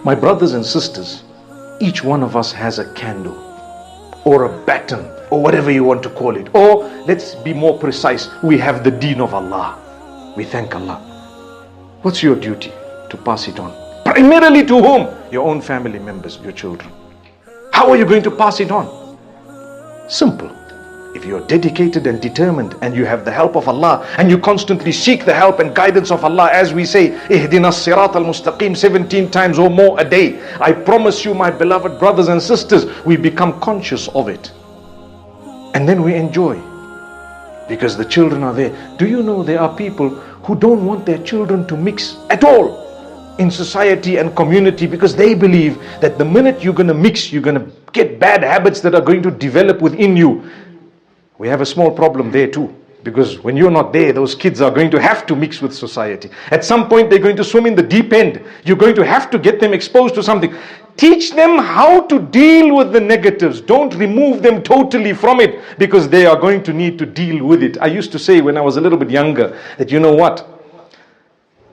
My brothers and sisters, each one of us has a candle or a baton or whatever you want to call it. Or let's be more precise, we have the deen of Allah. We thank Allah. What's your duty? To pass it on. Primarily to whom? Your own family members, your children. How are you going to pass it on? Simple. If you're dedicated and determined and you have the help of Allah and you constantly seek the help and guidance of Allah, as we say, ihdina sirat al-mustaqim 17 times or more a day, I promise you, my beloved brothers and sisters, we become conscious of it. And then we enjoy. Because the children are there. Do you know there are people who don't want their children to mix at all in society and community, because they believe that the minute you're going to mix, you're going to get bad habits that are going to develop within you. We have a small problem there too, because when you're not there, those kids are going to have to mix with society. At some point, they're going to swim in the deep end. You're going to have to get them exposed to something. Teach them how to deal with the negatives. Don't remove them totally from it, because they are going to need to deal with it. I used to say when I was a little bit younger that, you know what?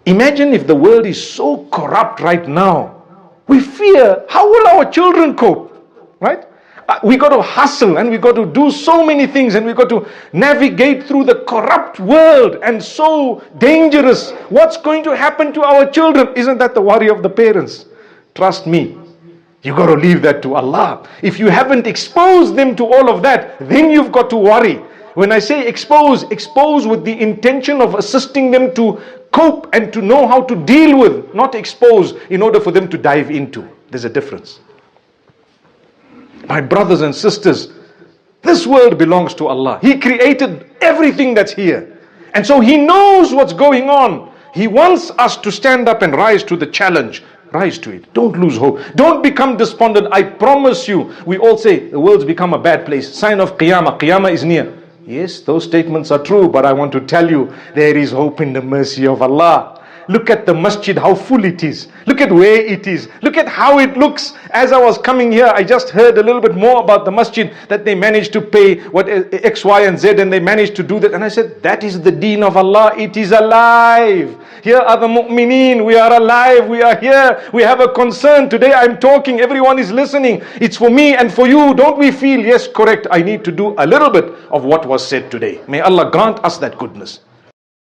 Imagine if the world is so corrupt right now. We fear, how will our children cope? Right? We got to hustle and we got to do so many things and we got to navigate through the corrupt world and so dangerous. What's going to happen to our children? Isn't that the worry of the parents? Trust me, you got to leave that to Allah. If you haven't exposed them to all of that, then you've got to worry. When I say expose with the intention of assisting them to cope and to know how to deal with, not expose in order for them to dive into. There's a difference. My brothers and sisters, this world belongs to Allah. He created everything that's here. And so He knows what's going on. He wants us to stand up and rise to the challenge. Rise to it. Don't lose hope. Don't become despondent. I promise you, we all say the world's become a bad place. Sign of Qiyamah. Qiyamah is near. Yes, those statements are true, but I want to tell you, there is hope in the mercy of Allah. Look at the masjid, how full it is. Look at where it is. Look at how it looks. As I was coming here, I just heard a little bit more about the masjid, that they managed to pay what X, Y, and Z, and they managed to do that. And I said, that is the deen of Allah. It is alive. Here are the mu'mineen. We are alive. We are here. We have a concern. Today I'm talking. Everyone is listening. It's for me and for you. Don't we feel, yes, correct, I need to do a little bit of what was said today. May Allah grant us that goodness.